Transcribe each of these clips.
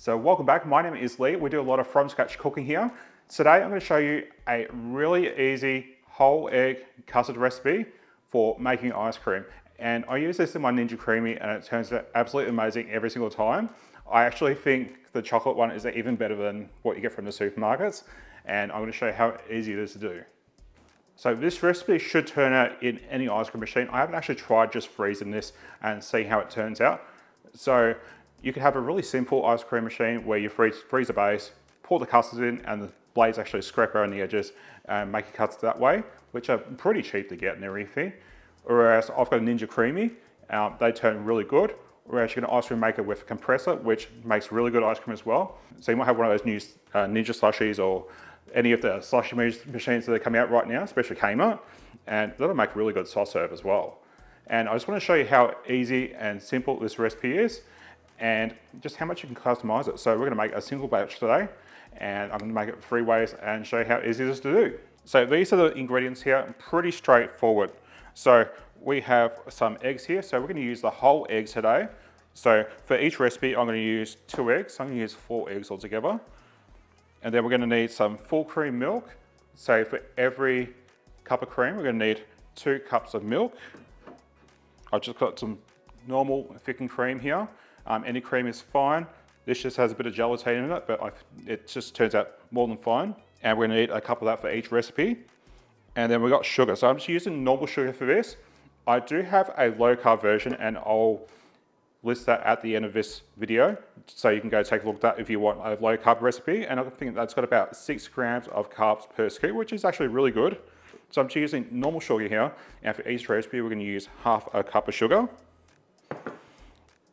So welcome back, my name is Lee. We do a lot of from scratch cooking here. Today I'm going to show you a really easy whole egg custard recipe for making ice cream. And I use this in my Ninja Creami and it turns out absolutely amazing every single time. I actually think the chocolate one is even better than what you get from the supermarkets. And I'm going to show you how easy it is to do. So this recipe should turn out in any ice cream machine. I haven't actually tried just freezing this and see how it turns out. So you could have a really simple ice cream machine where you freeze the base, pour the custard in, and the blades actually scrape around the edges and make your custard that way, which are pretty cheap to get and everything. Whereas I've got a Ninja Creami, they turn really good. Whereas you get an ice cream maker with a compressor, which makes really good ice cream as well. So you might have one of those new Ninja Slushies or any of the slushie machines that are coming out right now, especially Kmart, and that'll make really good soft serve as well. And I just want to show you how easy and simple this recipe is and just how much you can customize it. So we're going to make a single batch today and I'm going to make it 3 ways and show you how easy it is to do. So these are the ingredients here, pretty straightforward. So we have some eggs here, so we're going to use the whole egg today. So for each recipe I'm going to use 2 eggs, so I'm going to use 4 eggs altogether. And then we're going to need some full cream milk. So for every cup of cream we're going to need 2 cups of milk. I've just got some normal thickened cream here. Any cream is fine. This just has a bit of gelatin in it, but it just turns out more than fine. And we're gonna need a cup of that for each recipe. And then we've got sugar. So I'm just using normal sugar for this. I do have a low carb version and I'll list that at the end of this video. So you can go take a look at that if you want a low carb recipe. And I think that's got about 6 grams of carbs per scoop, which is actually really good. So I'm just using normal sugar here. And for each recipe, we're gonna use half a cup of sugar.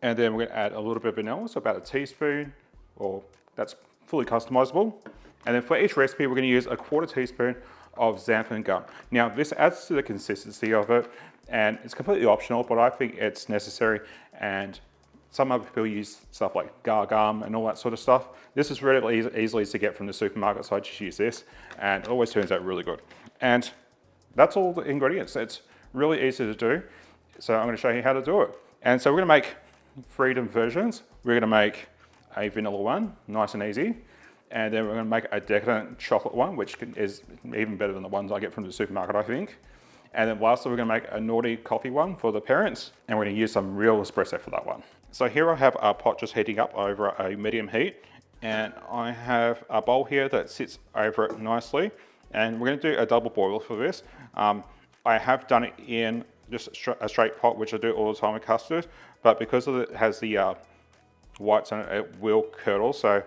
And then we're going to add a little bit of vanilla, so about a teaspoon, or that's fully customizable. And then for each recipe, we're going to use a 1/4 teaspoon of xanthan gum. Now this adds to the consistency of it, and it's completely optional, but I think it's necessary. And some other people use stuff like gar gum and all that sort of stuff. This is really easily to get from the supermarket, so I just use this, and it always turns out really good. And that's all the ingredients. It's really easy to do. So I'm going to show you how to do it. And so we're going to make 3 different versions. We're going to make a vanilla one, nice and easy. And then we're going to make a decadent chocolate one, which is even better than the ones I get from the supermarket, I think. And then lastly, we're going to make a naughty coffee one for the parents. And we're going to use some real espresso for that one. So here I have our pot just heating up over a medium heat. And I have a bowl here that sits over it nicely. And we're going to do a double boil for this. I have done it in just a straight pot, which I do all the time with custard, but because it has the whites on it, it will curdle. So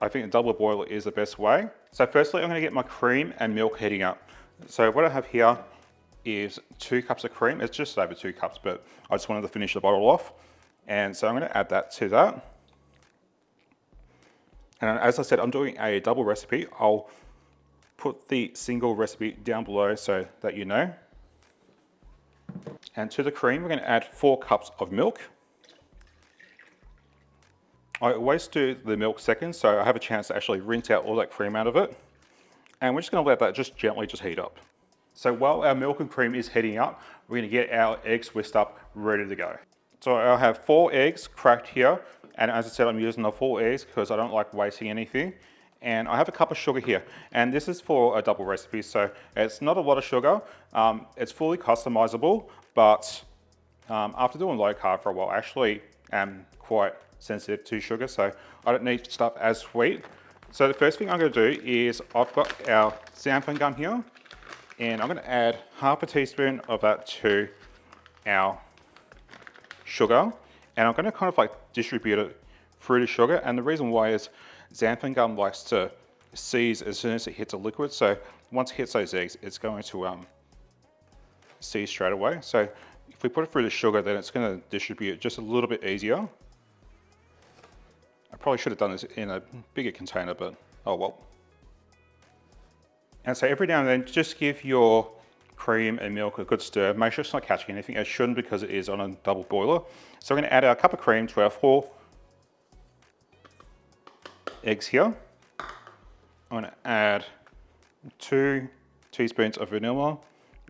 I think a double boil is the best way. So firstly, I'm going to get my cream and milk heating up. So what I have here is 2 cups of cream. It's just over 2 cups, but I just wanted to finish the bottle off. And so I'm going to add that to that. And as I said, I'm doing a double recipe. I'll put the single recipe down below so that you know. And to the cream, we're going to add 4 cups of milk. I always do the milk second, so I have a chance to actually rinse out all that cream out of it. And we're just going to let that just gently heat up. So while our milk and cream is heating up, we're going to get our eggs whisked up, ready to go. So I have 4 eggs cracked here. And as I said, I'm using the 4 eggs because I don't like wasting anything. And I have a cup of sugar here, and this is for a double recipe, so it's not a lot of sugar. It's fully customizable, but after doing low carb for a while, I actually am quite sensitive to sugar, so I don't need stuff as sweet. So the first thing I'm going to do is I've got our xanthan gum here, and I'm going to add half a teaspoon of that to our sugar, and I'm going to kind of distribute it through the sugar. And the reason why is xanthan gum likes to seize as soon as it hits a liquid. So once it hits those eggs, it's going to seize straight away. So if we put it through the sugar, then it's going to distribute just a little bit easier. I probably should have done this in a bigger container, but oh well. And so every now and then, just give your cream and milk a good stir. Make sure it's not catching anything. It shouldn't, because it is on a double boiler. So we're going to add our cup of cream to our 4 eggs here. I'm going to add 2 teaspoons of vanilla.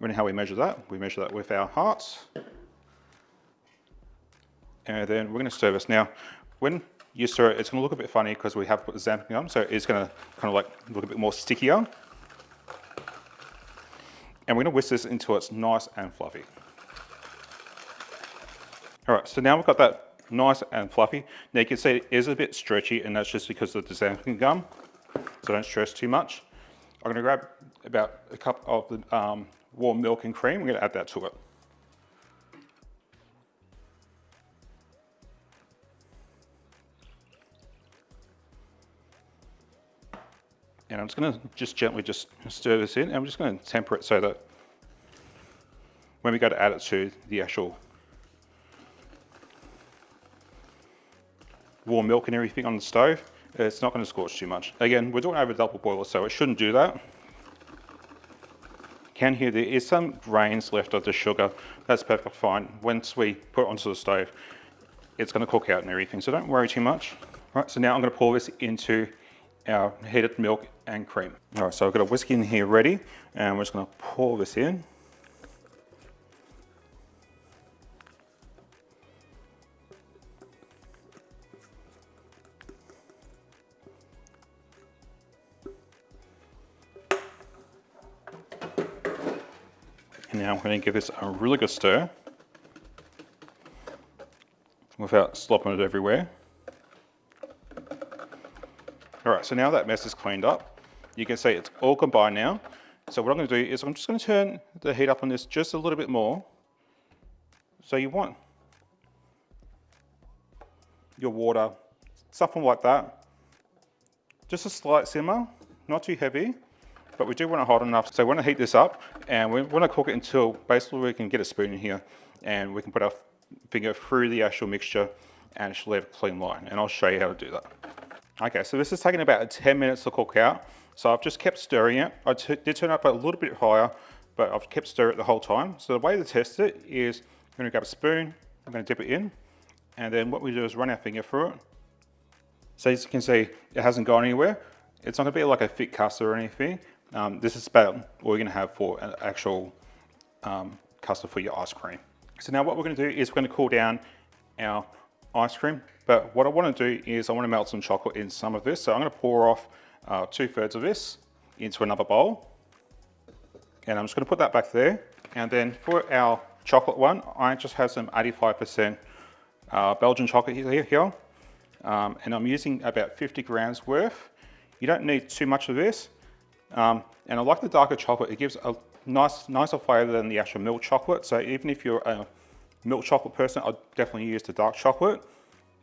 And how we measure that? We measure that with our hearts. And then we're going to stir this. Now, when you stir it, it's going to look a bit funny because we have put the xanthan on, so it's going to kind of like look a bit more stickier. And we're going to whisk this until it's nice and fluffy. All right, so now we've got that nice and fluffy. Now you can see it is a bit stretchy, and that's just because of the xanthan gum, so don't stress too much. I'm going to grab about a cup of the warm milk and cream. We're going to add that to it. And I'm just going to gently stir this in, and I'm just going to temper it so that when we go to add it to the actual warm milk and everything on the stove, it's not going to scorch too much. Again, we're doing over double boiler, so it shouldn't do that. Can hear there is some grains left of the sugar. That's perfectly fine. Once we put it onto the stove, it's going to cook out and everything, so don't worry too much. All right, so now I'm going to pour this into our heated milk and cream. All right, so I've got a whisk in here ready, and we're just going to pour this in. And now I'm going to give this a really good stir without slopping it everywhere. All right, so now that mess is cleaned up, you can see it's all combined now. So what I'm going to do is I'm just going to turn the heat up on this just a little bit more. So you want your water, something like that. Just a slight simmer, not too heavy, but we do want it hot enough. So we want to heat this up, and we want to cook it until basically we can get a spoon in here and we can put our finger through the actual mixture and actually leave a clean line. And I'll show you how to do that. Okay, so this is taking about 10 minutes to cook out. So I've just kept stirring it. I did turn it up a little bit higher, but I've kept stirring it the whole time. So the way to test it is I'm going to grab a spoon, I'm going to dip it in, and then what we do is run our finger through it. So as you can see, it hasn't gone anywhere. It's not going to be like a thick custard or anything. This is about what we're going to have for an actual custard for your ice cream. So now what we're going to do is we're going to cool down our ice cream. But what I want to do is I want to melt some chocolate in some of this. So I'm going to pour off 2/3 of this into another bowl. And I'm just going to put that back there. And then for our chocolate one, I just have some 85% Belgian chocolate here. And I'm using about 50 grams worth. You don't need too much of this. And I like the darker chocolate. It gives a nicer flavor than the actual milk chocolate. So even if you're a milk chocolate person, I'd definitely use the dark chocolate.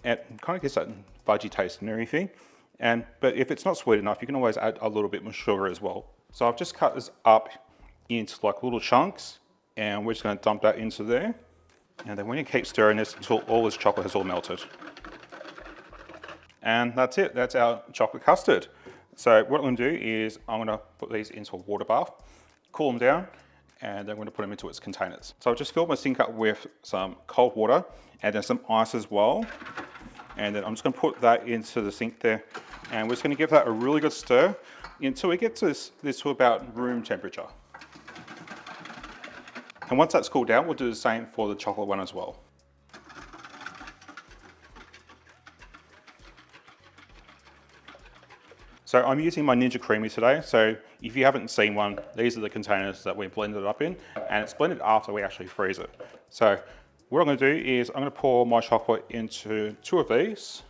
It kind of gives that fudgy taste and everything. But if it's not sweet enough, you can always add a little bit more sugar as well. So I've just cut this up into like little chunks, and we're just going to dump that into there. And then when you keep stirring this until all this chocolate has all melted. And that's it, that's our chocolate custard. So what I'm going to do is I'm going to put these into a water bath, cool them down, and then I'm going to put them into its containers. So I've just filled my sink up with some cold water and then some ice as well. And then I'm just going to put that into the sink there, and we're just going to give that a really good stir until we get to this to about room temperature. And once that's cooled down, we'll do the same for the chocolate one as well. So I'm using my Ninja Creami today. So if you haven't seen one, these are the containers that we blended it up in, and it's blended after we actually freeze it. So what I'm going to do is I'm going to pour my chocolate into 2 of these.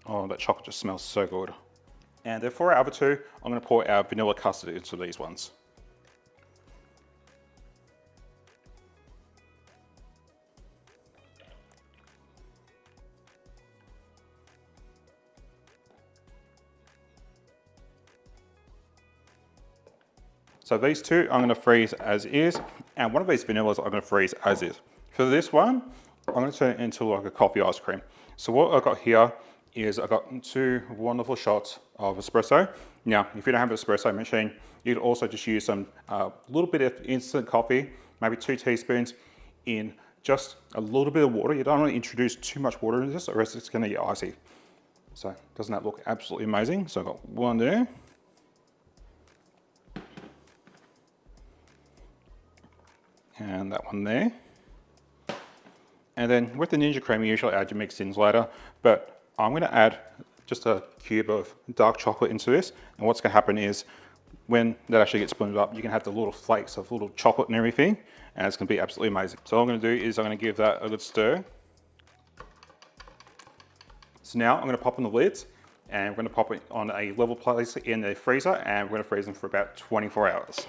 Oh, that chocolate just smells so good. And then for our other 2, I'm going to pour our vanilla custard into these ones. So these 2 I'm going to freeze as is, and one of these vanillas I'm going to freeze as is. For this one, I'm going to turn it into like a coffee ice cream. So what I've got here is I've got 2 wonderful shots of espresso. Now, if you don't have an espresso machine, you could also just use some little bit of instant coffee, maybe 2 teaspoons in just a little bit of water. You don't want to introduce too much water into this, or else it's going to get icy. So doesn't that look absolutely amazing? So I've got one there. And that one there. And then with the Ninja Creami, you usually add your mix-ins later, but I'm going to add just a cube of dark chocolate into this. And what's going to happen is when that actually gets blended up, you can have the little flakes of little chocolate and everything, and it's going to be absolutely amazing. So all I'm going to do is I'm going to give that a good stir. So now I'm going to pop on the lids, and we're going to pop it on a level place in the freezer, and we're going to freeze them for about 24 hours.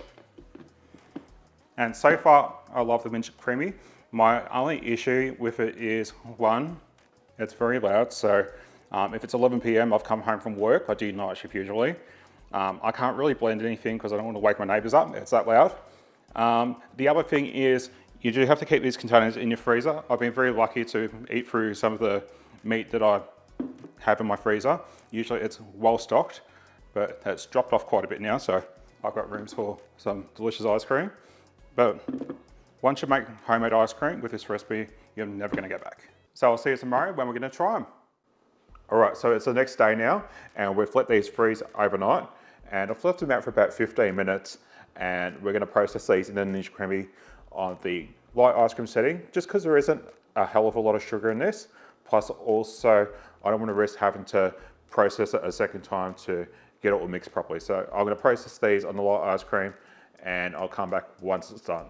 And so far, I love the Ninja Creami. My only issue with it is, one, it's very loud. So if it's 11 p.m, I've come home from work, I do night shift usually. I can't really blend anything because I don't want to wake my neighbors up, it's that loud. The other thing is, you do have to keep these containers in your freezer. I've been very lucky to eat through some of the meat that I have in my freezer. Usually it's well stocked, but it's dropped off quite a bit now, so I've got rooms for some delicious ice cream. But once you make homemade ice cream with this recipe, you're never going to get back. So I'll see you tomorrow when we're going to try them. All right, so it's the next day now, and we've let these freeze overnight, and I've left them out for about 15 minutes, and we're going to process these in the Ninja Creami on the light ice cream setting, just because there isn't a hell of a lot of sugar in this. Plus also, I don't want to risk having to process it a second time to get it all mixed properly. So I'm going to process these on the light ice cream, and I'll come back once it's done.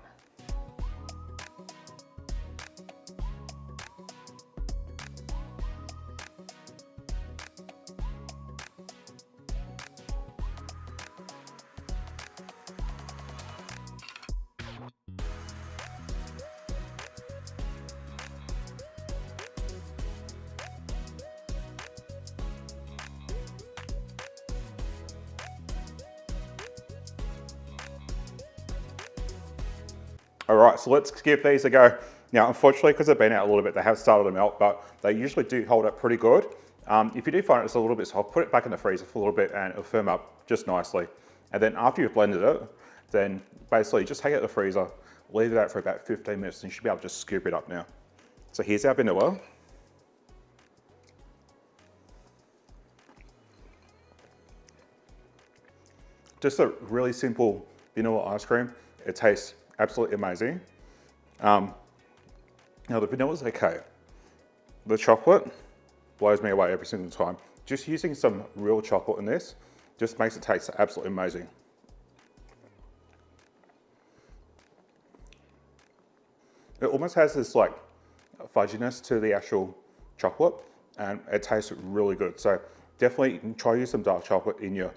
All right, so let's give these a go. Now, unfortunately, because they've been out a little bit, they have started to melt, but they usually do hold up pretty good. If you do find it's a little bit soft, put it back in the freezer for a little bit and it'll firm up just nicely. And then after you've blended it, then basically just take it out of the freezer, leave it out for about 15 minutes, and you should be able to just scoop it up now. So here's our vanilla. Just a really simple vanilla ice cream. It tastes absolutely amazing. Now the vanilla's okay. The chocolate blows me away every single time. Just using some real chocolate in this just makes it taste absolutely amazing. It almost has this like fudginess to the actual chocolate, and it tastes really good. So definitely try to use some dark chocolate in your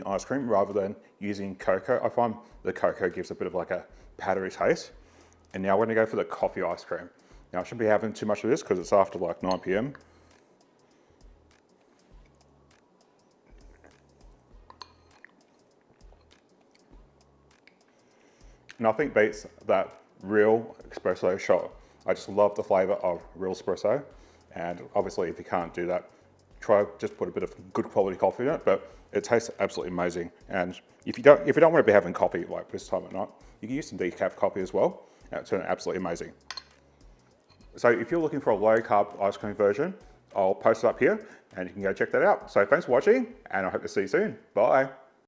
ice cream rather than using cocoa. I find the cocoa gives a bit of like a powdery taste. And now we're gonna go for the coffee ice cream. Now I shouldn't be having too much of this because it's after like 9 p.m. Nothing beats that real espresso shot. I just love the flavor of real espresso. And obviously if you can't do that, try just put a bit of good quality coffee in it, but it tastes absolutely amazing. And if you don't want to be having coffee like this time at night, you can use some decaf coffee as well. It's absolutely amazing. So if you're looking for a low carb ice cream version, I'll post it up here and you can go check that out. So thanks for watching, and I hope to see you soon. Bye.